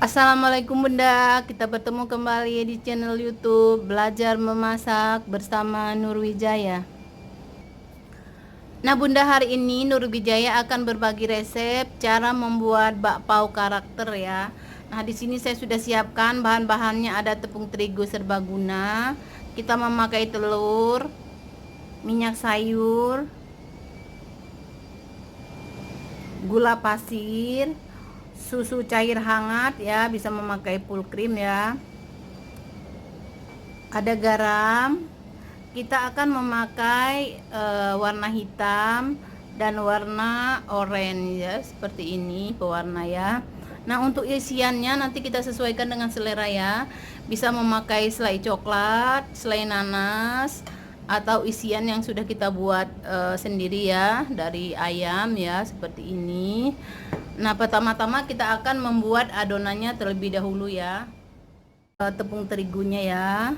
Assalamualaikum Bunda, kita bertemu kembali di channel YouTube Belajar Memasak bersama Nurwijaya. Nah Bunda, hari ini Nurwijaya akan berbagi resep cara membuat bakpao karakter ya. Nah di sini saya sudah siapkan bahan-bahannya, ada tepung terigu serbaguna, kita memakai telur, minyak sayur, gula pasir, susu cair hangat ya, bisa memakai full cream ya, ada garam. Kita akan memakai warna hitam dan warna oranye ya, seperti ini pewarna ya. Nah untuk isiannya nanti kita sesuaikan dengan selera ya, bisa memakai selai coklat, selai nanas, atau isian yang sudah kita buat sendiri ya, dari ayam ya, seperti ini. Nah pertama-tama kita akan membuat adonannya terlebih dahulu ya. Tepung terigunya ya,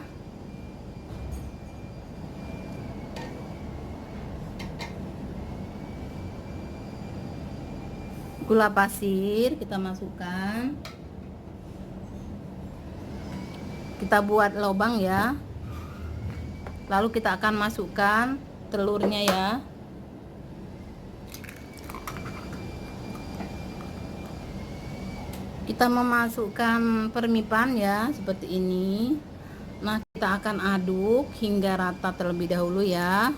gula pasir kita masukkan, kita buat lubang ya, lalu kita akan masukkan telurnya ya. Kita memasukkan permipan ya, seperti ini. Nah kita akan aduk hingga rata terlebih dahulu ya.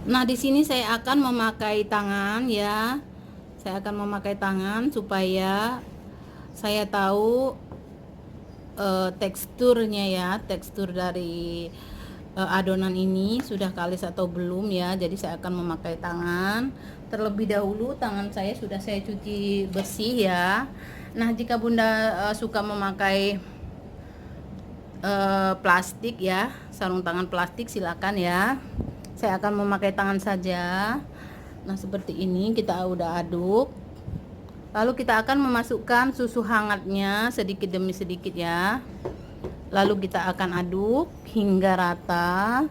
Nah di sini saya akan memakai tangan ya, saya akan memakai tangan supaya saya tahu teksturnya ya, tekstur dari adonan ini sudah kalis atau belum ya. Jadi saya akan memakai tangan terlebih dahulu. Tangan saya sudah saya cuci bersih ya. Nah jika Bunda suka memakai plastik ya, sarung tangan plastik, silakan ya. Saya akan memakai tangan saja. Nah seperti ini kita udah aduk, lalu kita akan memasukkan susu hangatnya sedikit demi sedikit ya. Lalu kita akan aduk hingga rata,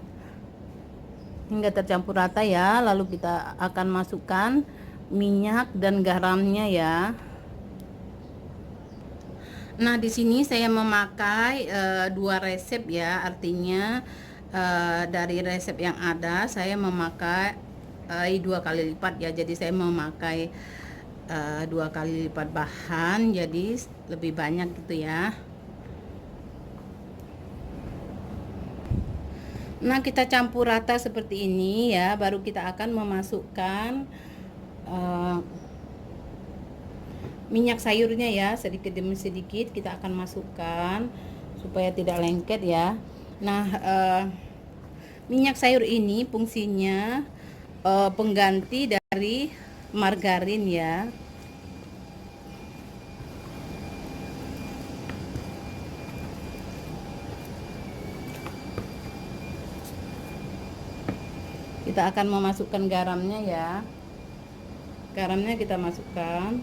hingga tercampur rata ya. Lalu kita akan masukkan minyak dan garamnya ya. Nah di sini saya memakai dua resep ya, artinya dari resep yang ada saya memakai 2 kali lipat ya. Jadi saya memakai 2 kali lipat bahan, jadi lebih banyak gitu ya. Nah kita campur rata seperti ini ya, baru kita akan memasukkan minyak sayurnya ya, sedikit demi sedikit kita akan masukkan supaya tidak lengket ya. Nah minyak sayur ini fungsinya pengganti dari margarin ya. Kita akan memasukkan garamnya ya. Garamnya kita masukkan.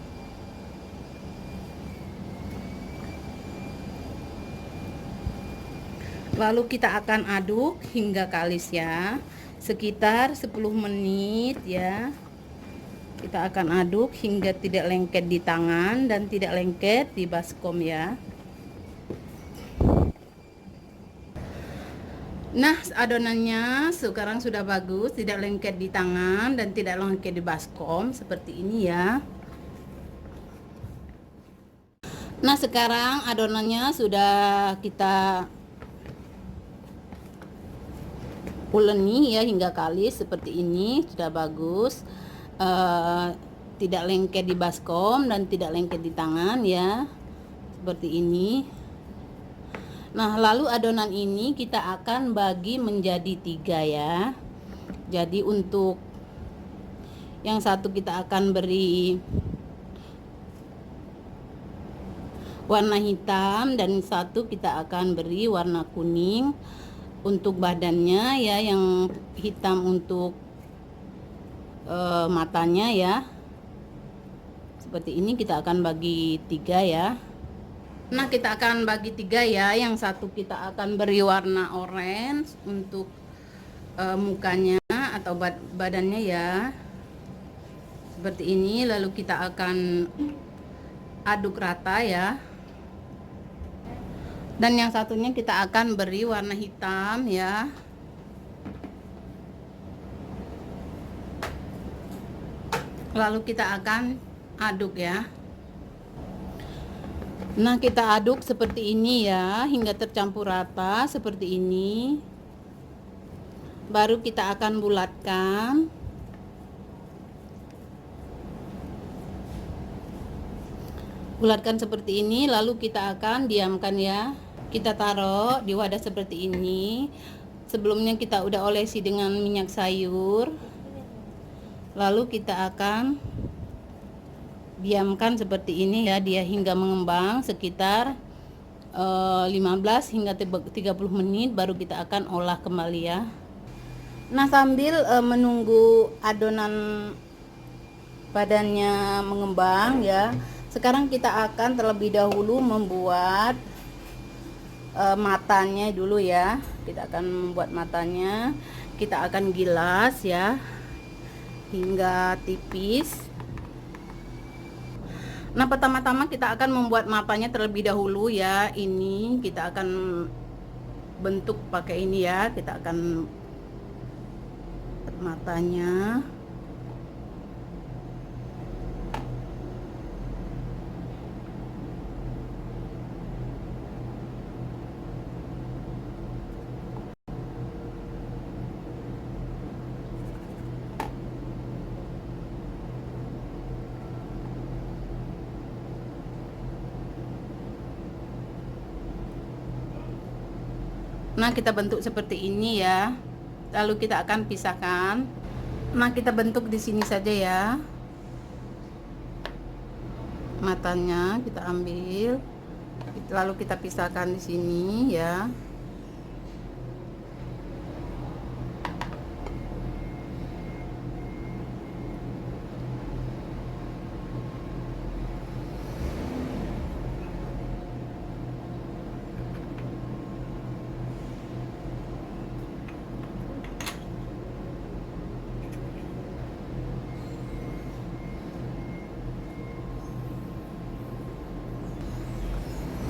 Lalu kita akan aduk hingga kalis ya, sekitar 10 menit ya. Kita akan aduk hingga tidak lengket di tangan dan tidak lengket di baskom ya. Nah adonannya sekarang sudah bagus, tidak lengket di tangan dan tidak lengket di baskom, seperti ini ya. Nah sekarang adonannya sudah kita uleni ya hingga kalis seperti ini, sudah bagus, tidak lengket di baskom dan tidak lengket di tangan ya, seperti ini. Nah lalu adonan ini kita akan bagi menjadi 3 ya. Jadi untuk yang satu kita akan beri warna hitam dan satu kita akan beri warna kuning untuk badannya ya, yang hitam untuk matanya ya. Seperti ini kita akan bagi 3 ya. Nah, kita akan bagi 3 ya. Yang satu kita akan beri warna orange untuk mukanya atau badannya ya. Seperti ini. Lalu kita akan aduk rata ya. Dan yang satunya kita akan beri warna hitam ya. Lalu kita akan aduk ya. Nah, kita aduk seperti ini ya, hingga tercampur rata seperti ini. Baru kita akan bulatkan. Bulatkan seperti ini, lalu kita akan diamkan ya. Kita taruh di wadah seperti ini. Sebelumnya kita udah olesi dengan minyak sayur. Lalu kita akan diamkan seperti ini ya, dia hingga mengembang sekitar 15 hingga 30 menit, baru kita akan olah kembali ya. Nah, sambil menunggu adonan badannya mengembang ya, sekarang kita akan terlebih dahulu membuat matanya dulu ya. Kita akan membuat matanya, kita akan gilas ya hingga tipis. Nah, pertama-tama kita akan membuat matanya terlebih dahulu ya. Ini kita akan bentuk pakai ini ya. Kita akan buat matanya. Nah, kita bentuk seperti ini ya. Lalu kita akan pisahkan. Nah, kita bentuk di sini saja ya. Matanya kita ambil. Lalu kita pisahkan di sini ya.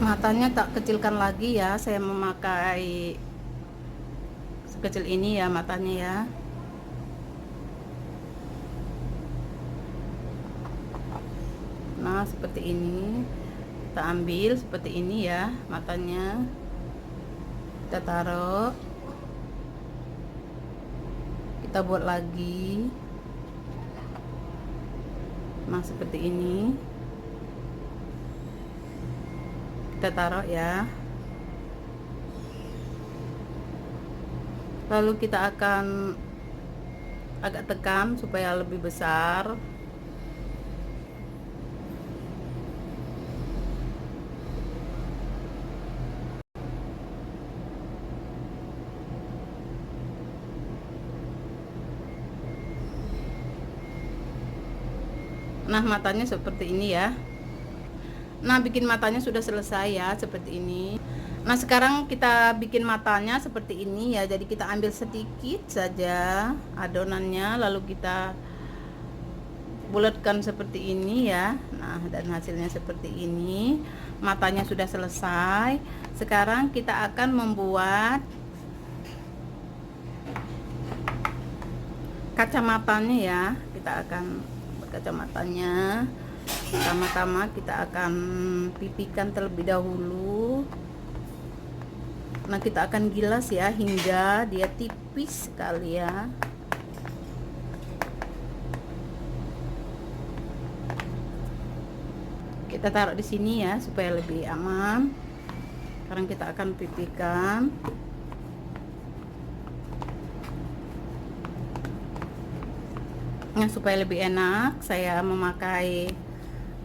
Matanya tak kecilkan lagi ya, saya memakai sekecil ini ya matanya ya. Nah, seperti ini kita ambil seperti ini ya matanya, kita taruh, kita buat lagi. Nah, seperti ini kita taruh ya. Lalu kita akan agak tekan supaya lebih besar. Nah, matanya seperti ini ya. Nah, bikin matanya sudah selesai ya, seperti ini. Nah, sekarang kita bikin matanya seperti ini ya. Jadi kita ambil sedikit saja adonannya, lalu kita bulatkan seperti ini ya. Nah, dan hasilnya seperti ini. Matanya sudah selesai. Sekarang kita akan membuat kacamatanya ya. Kita akan buat kacamatanya. Pertama-tama kita akan pipihkan terlebih dahulu. Nah, kita akan gilas ya hingga dia tipis sekali ya. Kita taruh di sini ya supaya lebih aman. Sekarang kita akan pipihkan. Nah, supaya lebih enak saya memakai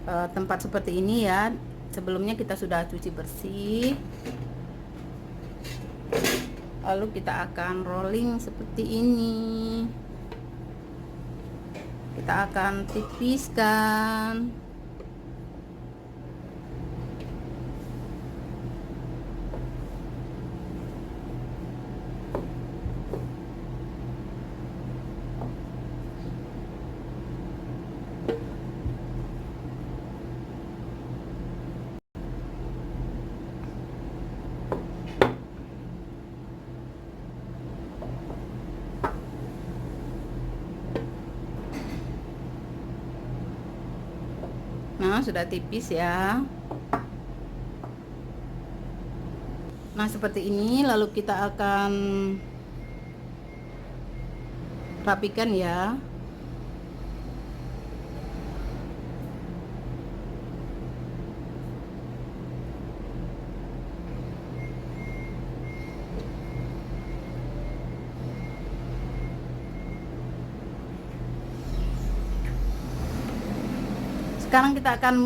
tempat seperti ini ya. Sebelumnya kita sudah cuci bersih. Lalu kita akan rolling seperti ini. Kita akan tipiskan. Nah, sudah tipis ya. Nah, seperti ini, lalu kita akan rapikan ya. Sekarang kita akan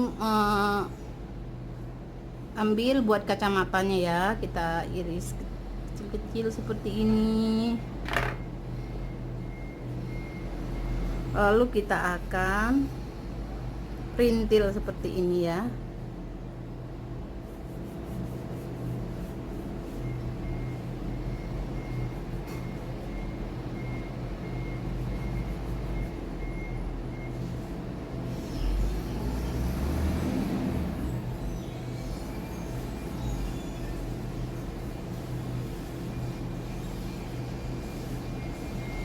ambil buat kacamatanya ya. Kita iris kecil-kecil seperti ini. Lalu kita akan perintil seperti ini ya.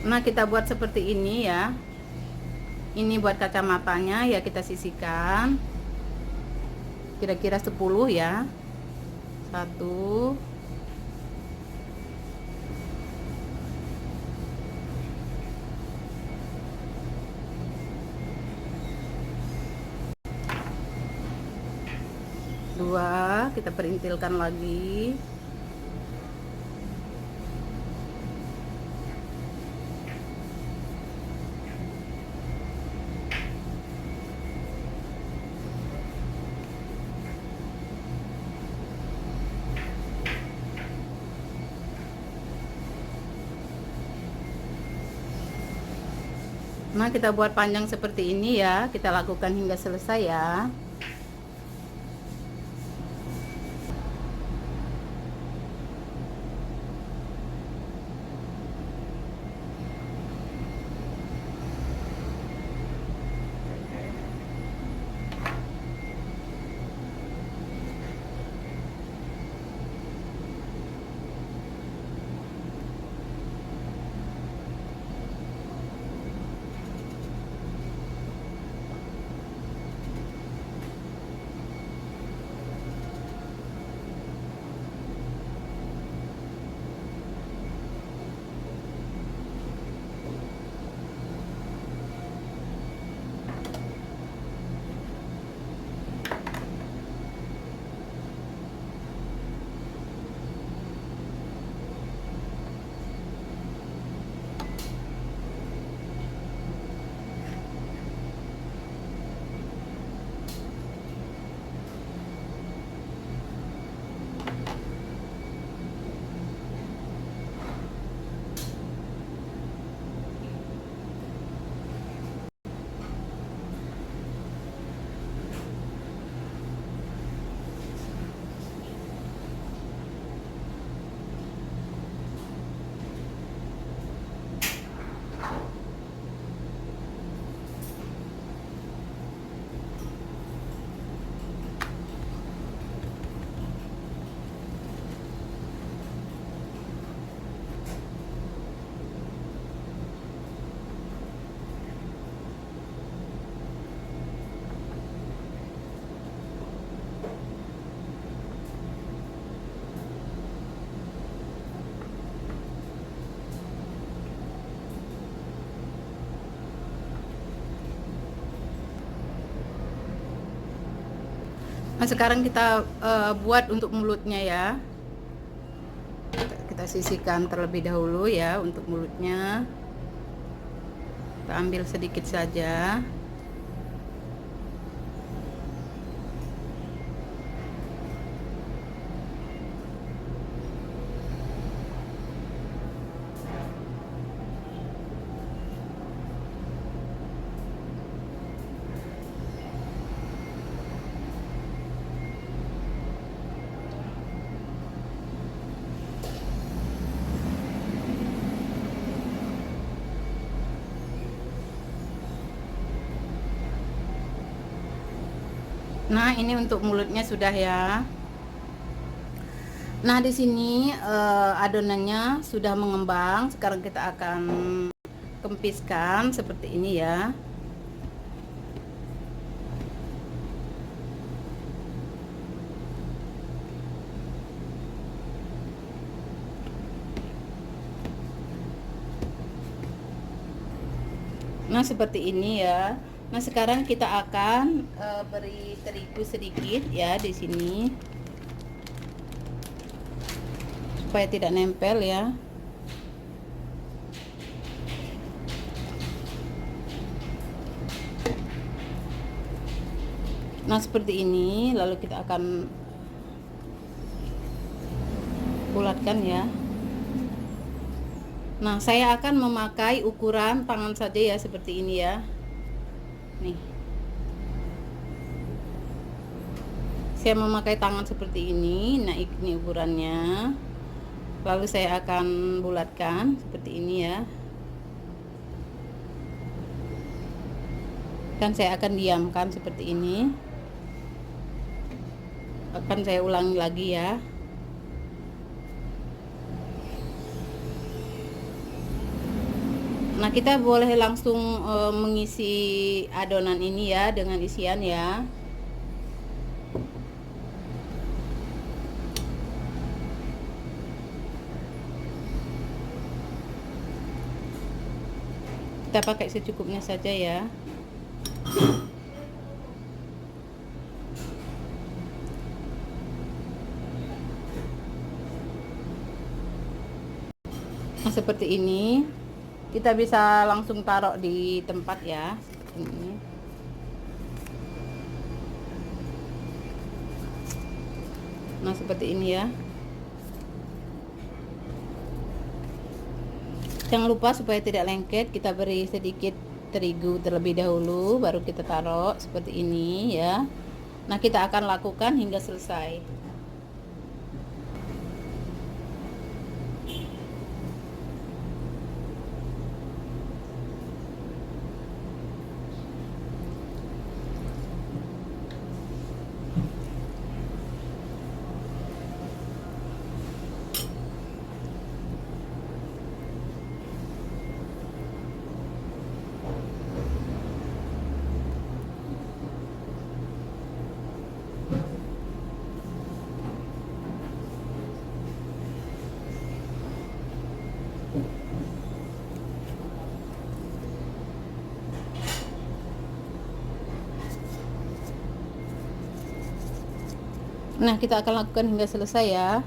Nah, kita buat seperti ini ya. Ini buat kacamatanya ya, kita sisihkan kira-kira 10 ya. 1 2, kita perintilkan lagi. Nah, kita buat panjang seperti ini ya. Kita lakukan hingga selesai ya. Nah, sekarang kita buat untuk mulutnya ya. Kita sisihkan terlebih dahulu ya untuk mulutnya. Kita ambil sedikit saja. Nah, ini untuk mulutnya sudah ya. Nah, di sini adonannya sudah mengembang. Sekarang kita akan kempiskan seperti ini ya. Nah, seperti ini ya. Nah, sekarang kita akan beri terigu sedikit ya di sini supaya tidak nempel ya. Nah, seperti ini, lalu kita akan bulatkan ya. Nah, saya akan memakai ukuran tangan saja ya, seperti ini ya. Nih. Saya memakai tangan seperti ini. Nah, ini ukurannya. Lalu saya akan bulatkan seperti ini ya. Dan saya akan diamkan seperti ini. Akan saya ulangi lagi ya. Nah, kita boleh langsung mengisi adonan ini ya dengan isian ya. Kita pakai secukupnya saja ya. Nah, seperti ini. Kita bisa langsung taruh di tempat ya. Ini. Nah, seperti ini ya. Jangan lupa supaya tidak lengket, kita beri sedikit terigu terlebih dahulu, baru kita taruh seperti ini ya. Nah, kita akan lakukan hingga selesai. Nah, kita akan lakukan hingga selesai ya.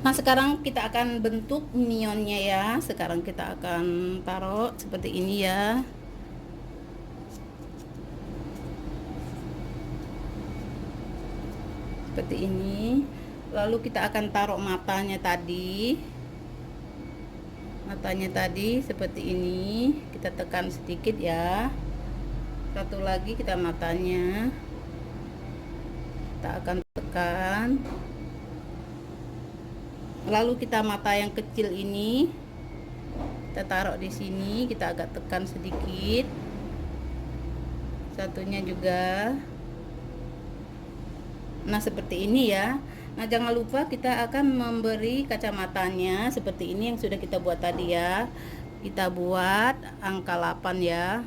Nah, sekarang kita akan bentuk minionnya ya. Sekarang kita akan taruh seperti ini ya. Seperti ini. Lalu kita akan taruh matanya tadi. Matanya tadi seperti ini. Kita tekan sedikit ya. Satu lagi kita matanya. Kita akan tekan. Lalu kita mata yang kecil ini kita taruh di sini, kita agak tekan sedikit. Satunya juga. Nah, seperti ini ya. Nah, jangan lupa kita akan memberi kacamatanya seperti ini yang sudah kita buat tadi ya. Kita buat angka 8 ya.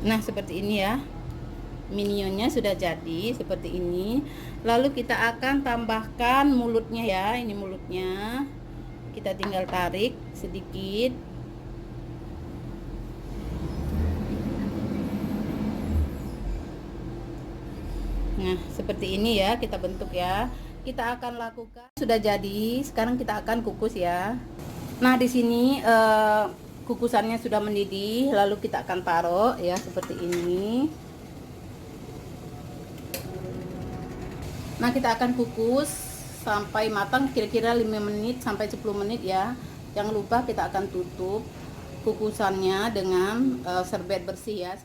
Nah, seperti ini ya. Minionnya sudah jadi seperti ini. Lalu kita akan tambahkan mulutnya ya. Ini mulutnya. Kita tinggal tarik sedikit. Nah, seperti ini ya kita bentuk ya. Kita akan lakukan. Sudah jadi. Sekarang kita akan kukus ya. Nah, di sini kukusannya sudah mendidih, lalu kita akan taruh ya seperti ini. Nah, kita akan kukus sampai matang kira-kira 5 menit sampai 10 menit ya. Jangan lupa kita akan tutup kukusannya dengan serbet bersih ya.